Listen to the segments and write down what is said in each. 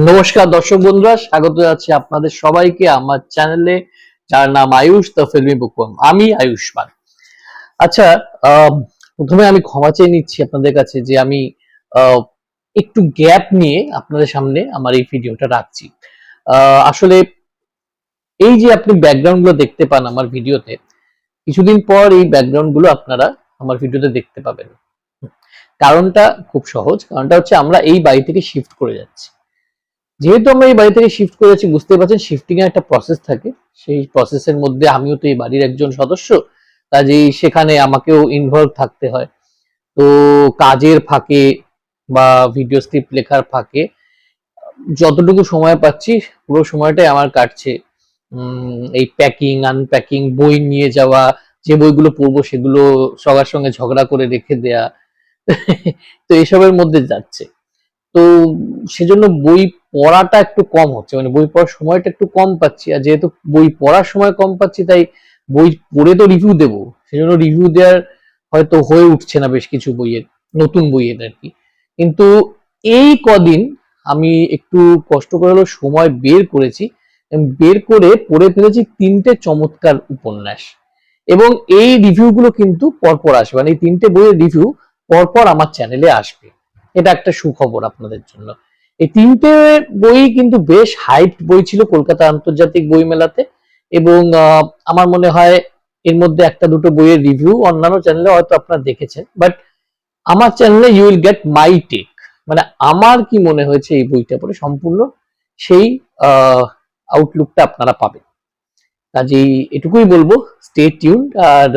নমস্কার দর্শক বন্ধুরা, স্বাগত জানাচ্ছি আপনাদের সবাইকে আমার চ্যানেলে, যার নাম আয়ুষ দ্য ফিল্মি বুকওয়ার্ম। আমি আয়ুষ্মান। আচ্ছা, প্রথমে আমি ক্ষমা চেয়ে নিচ্ছি আপনাদের কাছে যে আমি আহ, একটু গ্যাপ নিয়ে আপনাদের সামনে আমার এই ভিডিওটা রাখছি। আসলে এই যে আপনি ব্যাকগ্রাউন্ড গুলো দেখতে পান আমার ভিডিওতে, কিছুদিন পর এই ব্যাকগ্রাউন্ড গুলো আপনারা আমার ভিডিওতে দেখতে পাবেন। কারণটা খুব সহজ, কারণটা হচ্ছে আমরা এই বাড়ি থেকে শিফট করে যাচ্ছি। যেহেতু আমরা এই বাড়ি থেকে শিফট করেছি, বুঝতে পারছেন শিফটিং এর একটা প্রসেস থাকে। সেই প্রসেসের মধ্যে আমিও তো এই বাড়ির একজন সদস্য, কাজেই সেখানে আমাকেও ইনভলভ থাকতে হয়। তো কাজের ফাঁকে বা ভিডিও স্ক্রিপ্ট লেখার ফাঁকে যতটুকু সময় পাচ্ছি পুরো সময়টাই আমার কাটছে এই প্যাকিং আনপ্যাকিং, বই নিয়ে যাওয়া, যে বইগুলো পড়বো সেগুলো সবার সঙ্গে ঝগড়া করে রেখে দেয়া। তো এসবের মধ্যে যাচ্ছে। তো সেজন্য বই পড়াটা একটু কম হচ্ছে, মানে বই পড়ার সময়টা একটু কম পাচ্ছি। আর যেহেতু বই পড়ার সময় কম পাচ্ছি, তাই বই পড়ে তো রিভিউ দেবো, সেজন্য রিভিউ দেওয়ার হয়তো হয়ে উঠছে না বেশ কিছু বইয়ের, নতুন বইয়ের আর কি। কিন্তু এই কদিন আমি একটু কষ্ট করে হলেও সময় বের করেছি, বের করে পড়ে ফেলেছি 3টে চমৎকার উপন্যাস। এবং এই রিভিউ গুলো কিন্তু পরপর আসবে, মানে এই 3টে বইয়ের রিভিউ পরপর আমার চ্যানেলে আসবে। এটা একটা সুখবর আপনাদের জন্য। এই 3টে বই কিন্তু বেশ হাইপ বই ছিল কলকাতা আন্তর্জাতিক বই মেলাতে। এবং আমার মনে হয় এর মধ্যে একটা দুটো বইয়ের রিভিউ অন্যান্য চ্যানেলে হয়তো আপনারা দেখেছেন, বাট আমার চ্যানেলে you will get my take, মানে আমার কি মনে হয়েছে এই বইটা পড়ে, সম্পূর্ণ সেই আউটলুকটা আপনারা পাবেন। কাজেই এটুকুই বলবো, স্টে টিউনড। আর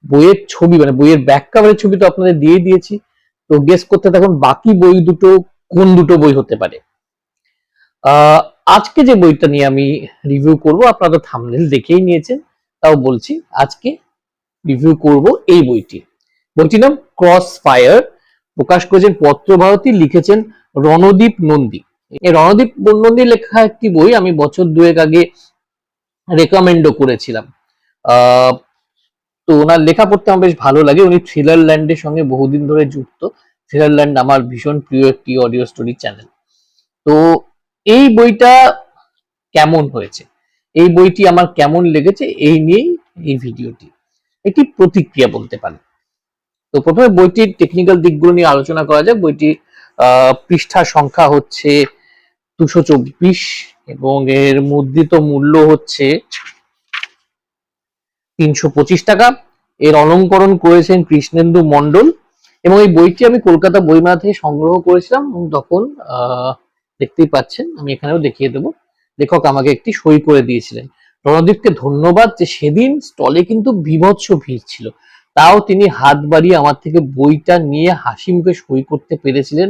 বইয়ের ছবি, মানে বইয়ের ব্যাক কভারের ছবি তো আপনাদের দিয়ে দিয়েছি, তো গেস করতে থাকুন বাকি বই দুটো কোন দুটো বই হতে পারে। আজকে যে বইটা নিয়ে আমি রিভিউ করব, আপনারা তো থাম্বনেল দেখেই নিয়েছেন, তাও বলছি আজকে রিভিউ করব এই বইটি। বইটির নাম ক্রস ফায়ার, প্রকাশ করেছেন পত্রভারতী, লিখেছেন রণদীপ নন্দী। এই রণদীপ নন্দী লেখা একটি বই আমি বছর দুয়েক আগে রেকমেন্ডও করেছিলাম। তো ওনার লেখা পড়তে আমার বেশ ভালো লাগে। উনি থ্রিলার ল্যান্ডের সঙ্গে বহুদিন ধরে যুক্ত। থ্রিলার ল্যান্ড আমার ভীষণ প্রিয় একটি অডিও স্টোরি চ্যানেল। তো এই বইটা কেমন হয়েছে, এই বইটি আমার কেমন লেগেছে, এই নিয়েই এই ভিডিওটি, একটি প্রতিক্রিয়া বলতে পারেন। তো প্রথমে বইটির টেকনিক্যাল দিকগুলো নিয়ে আলোচনা করা যাক। বইটি পৃষ্ঠা সংখ্যা হচ্ছে 224 এবং এর মুদ্রিত মূল্য হচ্ছে 325 টাকা। এর অলংকরণ করেছেন কৃষ্ণেন্দু মন্ডল। এবং এই বইটি আমি কলকাতা বইমেলা থেকে সংগ্রহ করেছিলাম, এবং তখন দেখতেই পাচ্ছেন, আমি এখানেও দেখিয়ে দেবো, লেখক আমাকে একটি সই করে দিয়েছিলেন। রণদীপকে ধন্যবাদ যে সেদিন স্টলে কিন্তু বীভৎস ভিড় ছিল, তাও তিনি হাত বাড়িয়ে আমার থেকে বইটা নিয়ে হাসি মুখে সই করতে পেরেছিলেন।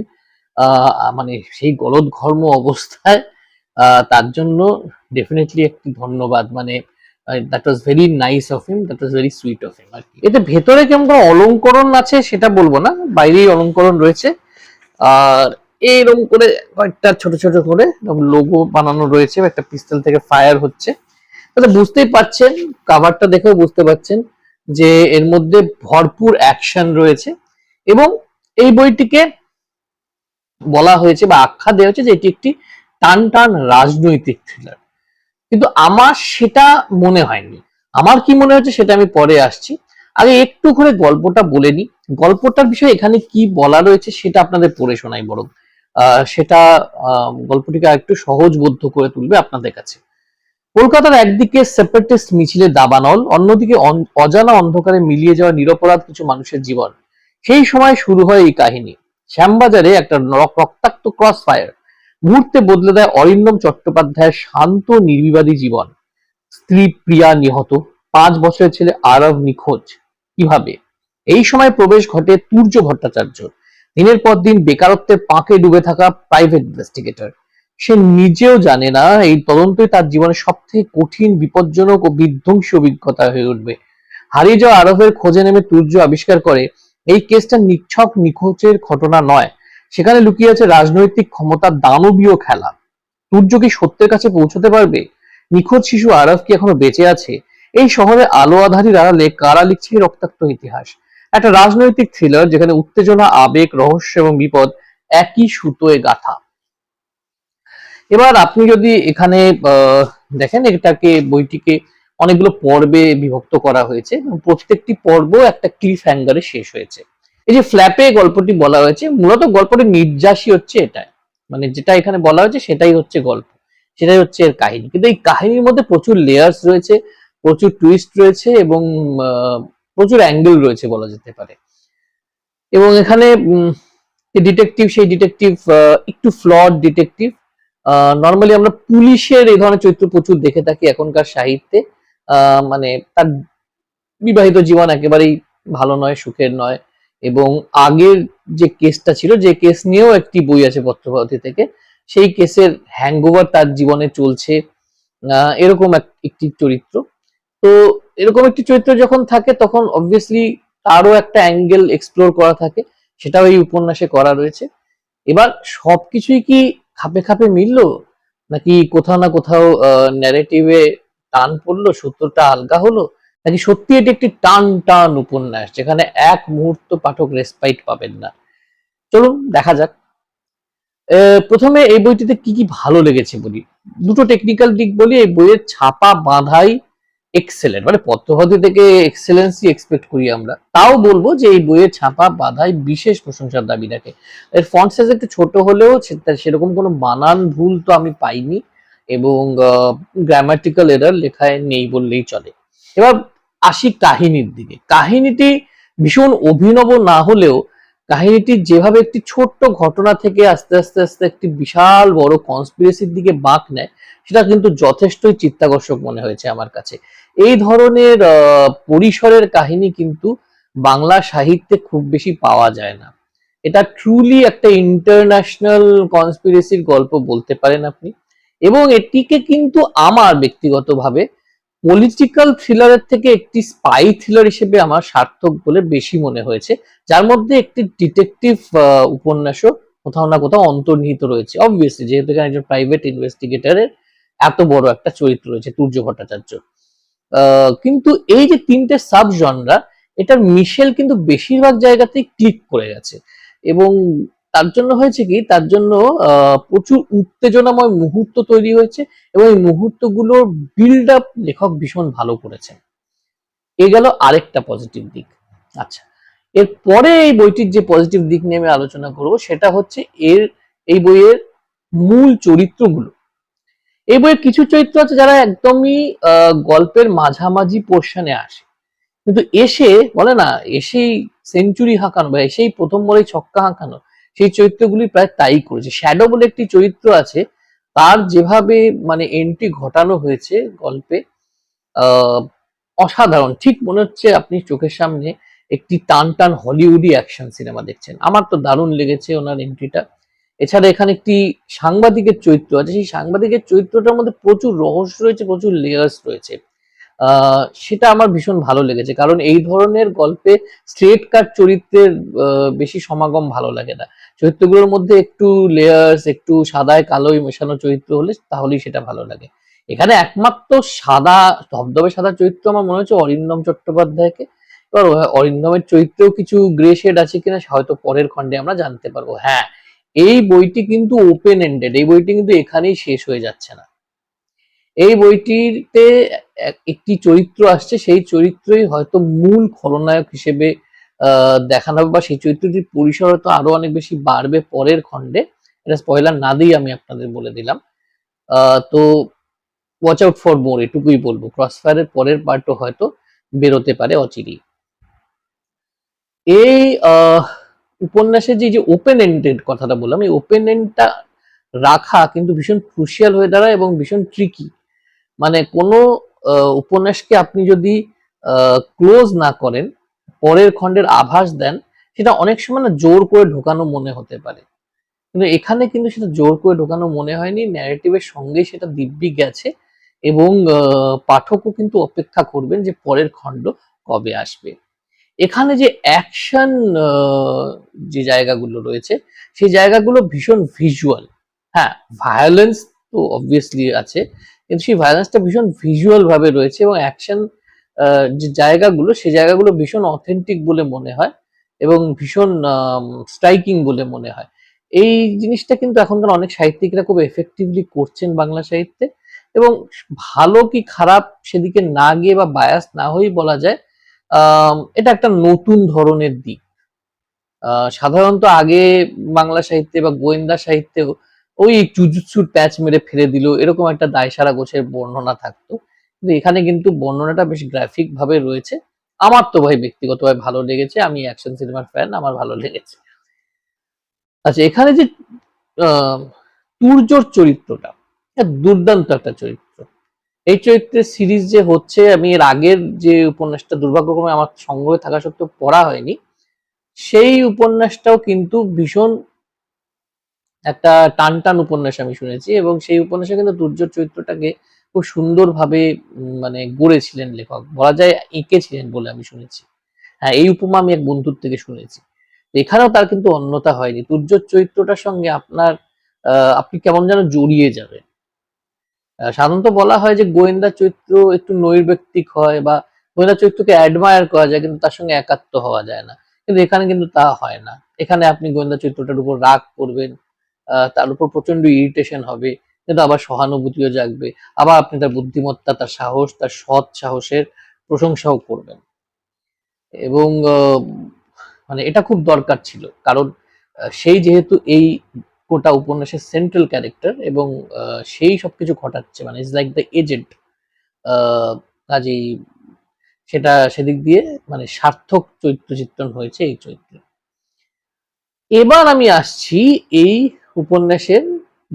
মানে সেই গলদঘর্ম অবস্থায়, তার জন্য ডেফিনেটলি একটি ধন্যবাদ। মানে that was very nice of him, that was very sweet of him আর কি। এতে ভেতরে কেমন কোনো অলংকরণ আছে সেটা বলবো না, বাইরেই অলংকরণ রয়েছে। আর এইরকম করে কয়েকটা ছোট ছোট করে লোগো বানানো রয়েছে, একটা পিস্তল থেকে ফায়ার হচ্ছে। তাহলে বুঝতেই পারছেন, কাভারটা দেখেও বুঝতে পারছেন যে এর মধ্যে ভরপুর অ্যাকশন রয়েছে। এবং এই বইটিকে বলা হয়েছে বা আখ্যা দেওয়া হয়েছে যে এটি একটি টান টান রাজনৈতিক থ্রিলার, কিন্তু আমার সেটা মনে হয়নি। আমার কি মনে হচ্ছে সেটা আমি পরে আসছি। আগে একটু করে গল্পটা বলে নি, গল্পটার বিষয়ে এখানে কি বলা রয়েছে সেটা আপনাদের পড়ে শোনাই বরং। সেটা গল্পটিকে আরেকটু সহজবোধ্য করে তুলবে আপনাদের কাছে। কলকাতার একদিকে সেপারেটিস্ট মিছিলে দাবানল, অন্যদিকে অজানা অন্ধকারে মিলিয়ে যাওয়া নিরপরাধ কিছু মানুষের জীবন। সেই সময় শুরু হয় এই কাহিনী। শ্যামবাজারে একটা রক্তাক্ত ক্রস ফায়ার মুহূর্তে বদলে দেয় অরিন্দম চট্টোপাধ্যায়ের শান্ত নির্বিবাদী জীবন। স্ত্রী প্রিয়া নিহত, 5 বছরের ছেলে আরব নিখোঁজ। কিভাবে? এই সময় প্রবেশ ঘটে তুর্য ভট্টাচার্য, দিনের পর দিন বেকারত্বের পাঁকে ডুবে থাকা প্রাইভেট ইনভেস্টিগেটর। সে নিজেও জানে না এই তদন্তই তার জীবনের সব থেকে কঠিন, বিপজ্জনক ও বিধ্বংসী অভিজ্ঞতা হয়ে উঠবে। হারিয়ে যাওয়া আরবের খোঁজে নেমে তুর্য আবিষ্কার করে এই কেসটা নিছক নিখোঁজের ঘটনা নয়, সেখানে লুকিয়ে আছে রাজনৈতিক ক্ষমতার দানবীয় খেলা। তুর্য কি সত্যের কাছে পৌঁছতে পারবে? নিখোঁজ শিশু আরব কি এখনো বেঁচে আছে? এই শহরে আলো আধারির আড়ালে কারা লিখছে এই রক্তাক্ত ইতিহাস? একটা রাজনৈতিক থ্রিলার যেখানে উত্তেজনা, আবেগ, রহস্য এবং বিপদ একই সুতোয় গাঁথা। এবার আপনি যদি এখানে দেখেন, এটাকে বইটিকে অনেকগুলো পর্বে বিভক্ত করা হয়েছে এবং প্রত্যেকটি পর্ব একটা ক্লিফ হ্যাঙ্গারে শেষ হয়েছে। এই যে ফ্ল্যাপে গল্পটি বলা হয়েছে, মূলত গল্পটির নির্যাসই হচ্ছে এটা, মানে যেটা এখানে বলা হয়েছে সেটাই হচ্ছে গল্প, সেটাই হচ্ছে এর কাহিনী। কিন্তু এই কাহিনীর মধ্যে প্রচুর লেয়ার্স রয়েছে, প্রচুর টুইস্ট রয়েছে এবং প্রচুর অ্যাঙ্গেল রয়েছে বলা যেতে পারে। এবং এখানে ডিটেকটিভ, সেই ডিটেকটিভ একটু ফ্লড ডিটেকটিভ। নর্মালি আমরা পুলিশের এই ধরনের চরিত্র প্রচুর দেখে থাকি এখনকার সাহিত্যে। মানে তার বিবাহিত জীবন একেবারেই ভালো নয়, সুখের নয়, এবং আগের যে কেসটা ছিল, যে কেস নিয়েও একটি বই আছে পত্রভারতী থেকে, সেই কেসের হ্যাংওভার তার জীবনে চলছে, এরকম একটি চরিত্র। তো এরকম একটি চরিত্র যখন থাকে তখন অবভিয়াসলি তারও একটা অ্যাঙ্গেল এক্সপ্লোর করা থাকে, সেটাও এই উপন্যাসে করা রয়েছে। এবার সবকিছুই কি খাপে খাপে মিললো, নাকি কোথাও না কোথাও ন্যারেটিভে টান পড়লো, সূত্রটা আলগা হলো, নাকি সত্যি এটি একটি টান টান উপন্যাস যেখানে এক মুহূর্ত পাঠক রেসপাইট পাবেন না? চলুন দেখা যাক। প্রথমে এই বইটিতে কি কি ভালো লেগেছে বলি, দুটো টেকনিক্যাল দিক বলি। এই বইয়ের ছাপা বাঁধাই এক্সেলেন্ট, মানে পত্রভারতী থেকে এক্সেলেন্সি এক্সপেক্ট করি আমরা, তাও বলবো যে এই বইয়ের ছাপা বাঁধাই বিশেষ প্রশংসার দাবি রাখে। এর ফন্ট সাইজ একটু ছোট হলেও সেরকম কোনো বানান ভুল তো আমি পাইনি, এবং গ্রামাটিক্যাল এরর লেখায় নেই বললেই চলে। এবার আসি কাহিনীর দিকে। কাহিনীটি ভীষণ অভিনব না হলেও কাহিনীটি যেভাবে একটি ছোট্ট ঘটনা থেকে আস্তে আস্তে আস্তে একটি বিশাল বড় কনস্পিরেসির দিকে বাঁক নেয়, সেটা কিন্তু যথেষ্টই চিত্তাকর্ষক মনে হয়েছে আমার কাছে। এই ধরনের পরিসরের কাহিনী কিন্তু বাংলা সাহিত্যে খুব বেশি পাওয়া যায় না। এটা ট্রুলি একটা ইন্টারন্যাশনাল কনস্পিরেসির গল্প বলতে পারেন আপনি, এবং এটিকে কিন্তু আমার ব্যক্তিগতভাবে পলিটিক্যাল থ্রিলারের থেকে একটি স্পাই থ্রিলার হিসেবে আমার সার্থক বলে বেশি মনে হয়েছে, যার মধ্যে একটি ডিটেকটিভ উপন্যাসও কোথাও না কোথাও অন্তর্নিহিত রয়েছে। অবভিয়াসলি যেহেতু এখানে একজন প্রাইভেট ইনভেস্টিগেটরের এত বড় একটা চরিত্র রয়েছে, তুর্য ভট্টাচার্য। কিন্তু এই যে তিনটে সাব জনরা, এটার মিশেল কিন্তু বেশিরভাগ জায়গাতেই ক্লিক করে গেছে, এবং তার জন্য হয়েছে কি, তার জন্য প্রচুর উত্তেজনাময় মুহূর্ত তৈরি হয়েছে, এবং এই মুহূর্তগুলোর বিল্ড আপ লেখক ভীষণ ভালো করেছেন। এ গেল আরেকটা পজিটিভ দিক। আচ্ছা, এরপরে এই বইটির যে পজিটিভ দিক নিয়ে আমি আলোচনা করব সেটা হচ্ছে এই বইয়ের মূল চরিত্রগুলো। এই বইয়ের কিছু চরিত্র আছে যারা একদমই গল্পের মাঝামাঝি পোর্শনে আসে, কিন্তু এসে বলে না, এসেই সেঞ্চুরি হাঁকানো বা এসেই প্রথম বলেই ছক্কা হাঁকানো, সেই চরিত্রগুলি প্রায় তাই করেছে। শ্যাডো বলে একটি চরিত্র আছে, তার যেভাবে মানে এন্ট্রি ঘটানো হয়েছে গল্পে, অসাধারণ। ঠিক মনে হচ্ছে আপনি চোখের সামনে একটি টান টান হলিউডি অ্যাকশন সিনেমা দেখছেন। আমার তো দারুণ লেগেছে ওনার এন্ট্রিটা। এছাড়া এখানে একটি সাংবাদিকের চরিত্র আছে, সেই সাংবাদিকের চরিত্রটার মধ্যে প্রচুর রহস্য রয়েছে, প্রচুর লেয়ার্স রয়েছে। সেটা আমার ভীষণ ভালো লেগেছে, কারণ এই ধরনের গল্পে স্ট্রেট কাট চরিত্রের বেশি সমাগম ভালো লাগে না। চরিত্রগুলোর মধ্যে একটু লেয়ার্স, একটু সাদায় কালোয় মেশানো চরিত্র হলে তাহলেই সেটা ভালো লাগে। এখানে একমাত্র সাদা, ধবধবে সাদা চরিত্র আমার মনে হচ্ছে অরিন্দম চট্টোপাধ্যায়কে। এবার অরিন্দমের চরিত্রেও কিছু গ্রে শেড আছে কিনা হয়তো পরের খণ্ডে আমরা জানতে পারবো। হ্যাঁ, এই বইটি কিন্তু ওপেন এন্ডেড, এই বইটি কিন্তু এখানেই শেষ হয়ে যাচ্ছে না। এই বইটিতে একটি চরিত্র আসছে, সেই চরিত্রই হয়তো মূল খলনায়ক হিসেবে দেখানো হবে, বা সেই চরিত্রটির পরিসর হয়তো আরো অনেক বেশি বাড়বে পরের খণ্ডে। এটা স্পয়লার না দিয়ে আমি আপনাদের বলে দিলাম। তো ওয়াচ আউট ফর মোর, এটুকুই বলবো। ক্রসফায়ারের পরের পার্টও হয়তো বেরোতে পারে অচিরেই। এই উপন্যাসে যে ওপেন এন্ডেড কথাটা বললাম, এই ওপেন এন্ডটা রাখা কিন্তু ভীষণ ক্রুশিয়াল হয়ে দাঁড়ায় এবং ভীষণ ট্রিকি। মানে কোনো উপন্যাসকে আপনি যদি ক্লোজ না করেন, পরের খণ্ডের আভাস দেন, সেটা অনেক সময় না জোর করে ঢোকানো মনে হতে পারে, কিন্তু এখানে কিন্তু সেটা জোর করে ঢোকানো মনে হয়নি। ন্যারেটিভের সঙ্গে সেটা দিব্যি গেছে, এবং পাঠকও কিন্তু অপেক্ষা করবেন যে পরের খণ্ড কবে আসবে। এখানে যে অ্যাকশন যে জায়গাগুলো রয়েছে, সেই জায়গাগুলো ভীষণ ভিজুয়াল। হ্যাঁ, ভায়োলেন্স তো অবভিয়াসলি আছে, কিন্তু সেই ভায়োলেন্সটা ভীষণ ভিজুয়াল ভাবে রয়েছে, এবং অ্যাকশন যে জায়গাগুলো, সেই জায়গাগুলো ভীষণ অথেন্টিক বলে মনে হয়, এবং ভীষণ স্ট্রাইকিং বলে মনে হয়। এই জিনিসটা কিন্তু এখনকার অনেক সাহিত্যিকরা খুব এফেক্টিভলি করছেন বাংলা সাহিত্যে, এবং ভালো কি খারাপ সেদিকে না গিয়ে বা বায়াস না হয়েই বলা যায় এটা একটা নতুন ধরনের দিক। সাধারণত আগে বাংলা সাহিত্যে বা গোয়েন্দা সাহিত্যে ওই জুজুৎসুর প্যাচ মেরে ফেলে দিল এরকম একটা দায়সারা গোছের বর্ণনা থাকতো, কিন্তু এখানে কিন্তু বর্ণনাটা বেশ গ্রাফিক ভাবে রয়েছে। আমার তো ভাই ব্যক্তিগতভাবে ভালো লেগেছে, আমি অ্যাকশন সিনেমার ফ্যান, আমার ভালো লেগেছে। আচ্ছা, এখানে যে তুর্যর চরিত্রটা দুর্দান্ত একটা চরিত্র। এই চরিত্রের সিরিজ যে হচ্ছে, আমি এর আগের যে উপন্যাসটা দুর্ভাগ্যক্রমে আমার সংগ্রহে থাকা সত্ত্বেও পড়া হয়নি, সেই উপন্যাসটাও কিন্তু ভীষণ একটা টান টান উপন্যাস আমি শুনেছি, এবং সেই উপন্যাসে কিন্তু দুর্যোধ চরিত্রটাকে খুব সুন্দরভাবে মানে গড়েছিলেন লেখক, বলা যায় এঁকেছিলেন বলে আমি শুনেছি। হ্যাঁ, এই উপমা আমি এক বন্ধুর থেকে শুনেছি। এখানেও তার কিন্তু অন্যতা হয়নি, দুর্যোধ চরিত্রটার সঙ্গে আপনি কেমন যেন জড়িয়ে যাবেন। সাধারণত বলা হয় যে গোয়েন্দা চরিত্র একটু নৈর্ব্যক্তিক হয় বা গোয়েন্দা চরিত্রকে অ্যাডমায়ার করা যায়, কিন্তু তার সঙ্গে একাত্ম হওয়া যায় না। কিন্তু এখানে কিন্তু তা হয় না। এখানে আপনি গোয়েন্দা চরিত্রটার উপর রাগ করবেন, তার উপর প্রচন্ড ইরিটেশন হবে, কিন্তু আবার সহানুভূতিও জাগবে। আবার আপনি তার বুদ্ধিমত্তা, তার সাহস, তার সৎ সাহসের প্রশংসাও করবেন। এবং মানে এটা খুব দরকার ছিল, কারণ সেই যেহেতু এই গোটা উপন্যাসের সেন্ট্রাল ক্যারেক্টার, এবং সেই সবকিছু ঘটাচ্ছে, মানে ইজ লাইক দ্য এজেন্ট। কাজেই সেটা সেদিক দিয়ে মানে সার্থক চরিত্র চিত্রণ হয়েছে এই চরিত্রে। এবার আমি আসছি এই উপন্যাসের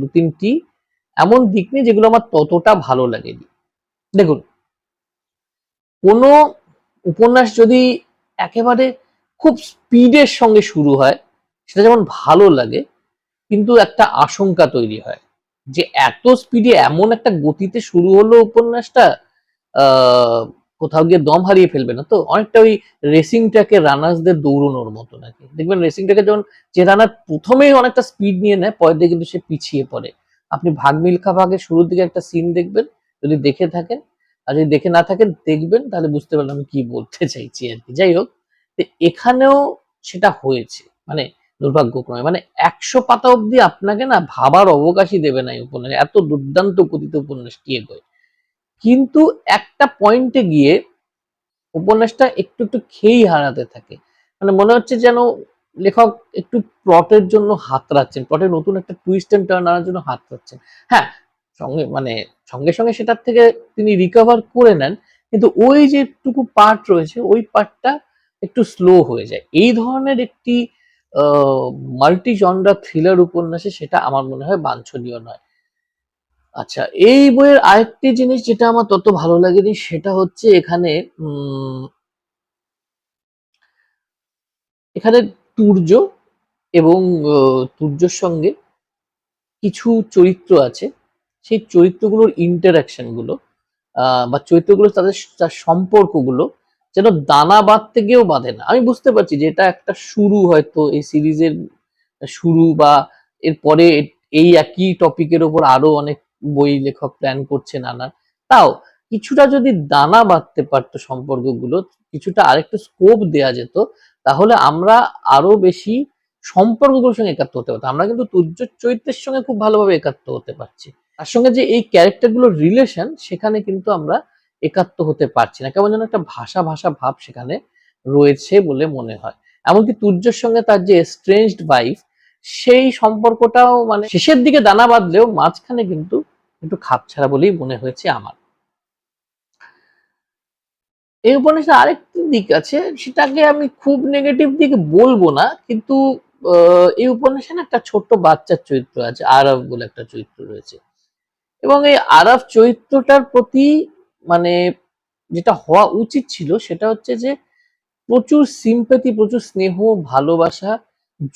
দু তিনটি এমন দিক নিয়ে যেগুলো আমার ততটা ভালো লাগেনি। দেখুন, কোনো উপন্যাস যদি একেবারে খুব স্পিডের সঙ্গে শুরু হয়, সেটা যেমন ভালো লাগে, কিন্তু একটা আশঙ্কা তৈরি হয় যে এত স্পিডে এমন একটা গতিতে শুরু হলো উপন্যাসটা, কোথাও গিয়ে দম হারিয়ে ফেলবে না তো? অনেকটা ওই রেসিং ট্র্যাকে রানার্সদের দৌড়ানোর মতো নাকি, দেখবেন রেসিং ট্র্যাকে যখন যে রানার প্রথমেই অনেকটা স্পিড নিয়ে নেয়, পরের দিকে কিন্তু সে পিছিয়ে পড়ে। আপনি ভাগ মিল্খা ভাগের শুরুর দিকে একটা সিন দেখবেন, যদি দেখে থাকেন, আর যদি দেখে না থাকেন দেখবেন, তাহলে বুঝতে পারলাম আমি কি বলতে চাইছি আর কি। যাই হোক, এখানেও সেটা হয়েছে, মানে দুর্ভাগ্যক্রমে মানে 100 পাতা অব্দি আপনাকে না ভাবার অবকাশই দেবে না এই উপন্যাস, এত দুর্দান্ত গতিতে উপন্যাস কি এগোয়। কিন্তু একটা পয়েন্টে গিয়ে উপন্যাসটা একটু একটু খেই হারাতে থাকে, মানে মনে হচ্ছে যেন লেখক একটু প্লটের জন্য হাতড়াচ্ছেন, প্লটের নতুন একটা টুইস্ট এন্ড টার্ন আনার জন্য হাতড়াচ্ছেন। হ্যাঁ, সঙ্গে সঙ্গে সেটার থেকে তিনি রিকভার করে নেন, কিন্তু ওই যেটুকু পার্ট রয়েছে ওই পার্টটা একটু স্লো হয়ে যায়। এই ধরনের একটি মাল্টি জনরা থ্রিলার উপন্যাসে সেটা আমার মনে হয় বাঞ্ছনীয় নয়। আচ্ছা, এই বইয়ের আরেকটি জিনিস যেটা আমার তত ভালো লাগেনি, সেটা হচ্ছে এখানে এখানে তুর্য এবং তুর্যর সঙ্গে কিছু চরিত্র আছে, সেই চরিত্রগুলোর ইন্টারাকশন গুলো বা চরিত্রগুলো তার সম্পর্কগুলো যেন দানা বাঁধতে গিয়েও বাঁধে না। আমি বুঝতে পারছি যে এটা একটা শুরু, হয়তো এই সিরিজের শুরু, বা এরপরে এই একই টপিকের ওপর আরো অনেক বই লেখক প্ল্যান করছেন আনার। তাও কিছুটা যদি দানা বাঁধতে পারতো সম্পর্কগুলো, কিছুটা আরেকটু স্কোপ দেয়া যেত, তাহলে আমরা আরো বেশি সম্পর্কগুলোর সঙ্গে একাত্ম হতে পারতাম। আমরা কিন্তু তুর্যের চরিত্রের সঙ্গে খুব ভালোভাবে একাত্ম হতে পারছি, তার সঙ্গে যে এই ক্যারেক্টারগুলোর রিলেশন, সেখানে কিন্তু আমরা একাত্ম হতে পারছি না, কেমন যেন একটা ভাষা ভাষা ভাব সেখানে রয়েছে বলে মনে হয়। এমনকি তুর্যের সঙ্গে তার যে এস্ট্রেঞ্জড ওয়াইফ, সেই সম্পর্কটাও মানে শেষের দিকে দানা বাঁধলেও মাঝখানে কিন্তু একটু খাপছাড়া বলেই মনে হয়েছে আমার। এই উপন্যাসের আরেকটি দিক আছে, সেটাকে আমি খুব নেগেটিভ দিকে বলবো না, কিন্তু এই উপন্যাসে না একটা ছোট্ট বাচ্চার চরিত্র আছে, আরব বলে একটা চরিত্র রয়েছে, এবং এই আরব চরিত্রটার প্রতি মানে যেটা হওয়া উচিত ছিল সেটা হচ্ছে যে প্রচুর সিম্প্যাথি, প্রচুর স্নেহ, ভালোবাসা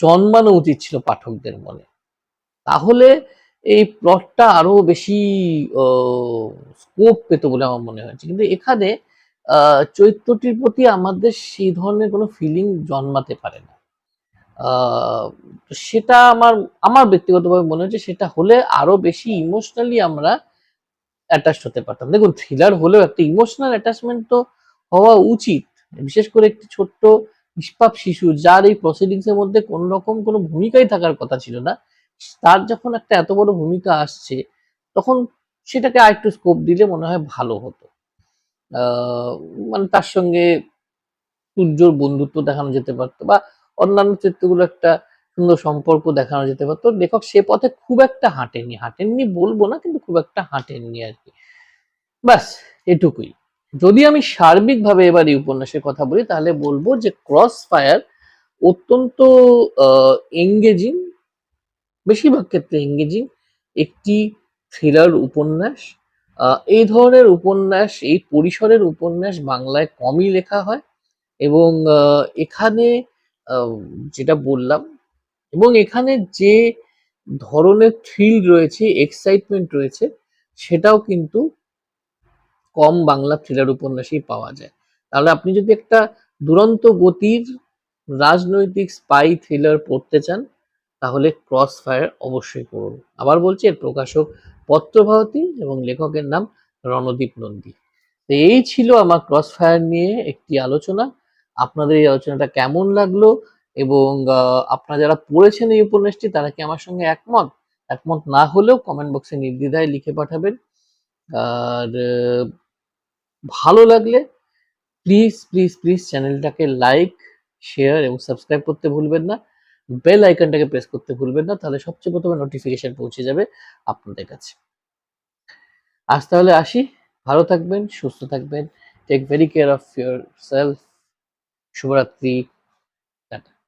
জন্মানো উচিত ছিল পাঠকদের মনে, তাহলে এই প্লটটা আরো বেশি স্কোপ পেত বলে আমার মনে হয়েছে। কিন্তু এখানে চরিত্রটির প্রতি আমাদের সেই ধরনের কোনো ফিলিং জন্মাতে পারে না। সেটা আমার আমার ব্যক্তিগতভাবে মনে হচ্ছে সেটা হলে আরো বেশি ইমোশনালি আমরা অ্যাটাচড হতে পারতাম। দেখুন, থ্রিলার হলেও একটা ইমোশনাল অ্যাটাচমেন্ট তো হওয়া উচিত, বিশেষ করে একটি ছোট্ট নিষ্পাপ শিশু, যার এই প্রসিডিংস এর মধ্যে কোন রকম কোনো ভূমিকাই থাকার কথা ছিল না, তার যখন একটা এত বড় ভূমিকা আসছে, তখন সেটাকে আরেকটু স্কোপ দিলে মনে হয় ভালো হতো। আহ, মানে তার সঙ্গে সূর্যর বন্ধুত্ব দেখানো যেতে পারতো, বা অন্যান্য চরিত্রগুলো একটা সুন্দর সম্পর্ক দেখানো যেতে পারতো। লেখক সে পথে খুব একটা হাঁটেননি বলবো না, কিন্তু খুব একটা হাঁটেননি আর কি। ব্যাস, এটুকুই। যদি আমি সার্বিকভাবে এবার এই উপন্যাসের কথা বলি, তাহলে বলবো যে ক্রস ফায়ার অত্যন্ত এঙ্গেজিং, বেশিরভাগ ক্ষেত্রে এঙ্গেজিং একটি থ্রিলার উপন্যাস। এই ধরনের উপন্যাস, এই পরিসরের উপন্যাস বাংলায় কমই লেখা হয়, এবং এখানে আহ, যেটা বললাম, এবং এখানে যে ধরনের থ্রিল রয়েছে, এক্সাইটমেন্ট রয়েছে, সেটাও কিন্তু কম বাংলা থ্রিলার উপন্যাসেই পাওয়া যায়। তাহলে আপনি যদি একটা দুরন্ত গতির রাজনৈতিক স্পাই থ্রিলার পড়তে চান, তাহলে ক্রস ফায়ার অবশ্যই পড়ুন। আবার বলছি, এর প্রকাশক পত্রভারতী এবং লেখকের নাম রণদীপ নন্দী। তো এই ছিল আমার ক্রস ফায়ার নিয়ে একটি আলোচনা। আপনাদের এই আলোচনাটা কেমন লাগলো, এবং আপনারা যারা পড়েছেন এই উপন্যাসটি, তারা কি আমার সঙ্গে একমত? একমত না হলেও কমেন্ট বক্সে নির্দ্বিধায় লিখে পাঠাবেন। আর ভালো লাগলে প্লিজ প্লিজ প্লিজ চ্যানেলটাকে লাইক, শেয়ার এবং সাবস্ক্রাইব করতে ভুলবেন না। বেল আইকনটাকে প্রেস করতে ভুলবেন না, তাহলে সবচেয়ে প্রথমে নোটিফিকেশন পৌঁছে যাবে আপনাদের কাছে। আজ তাহলে আসি। ভালো থাকবেন, সুস্থ থাকবেন। Take very care of your self. শুভরাত্রি। টাটা।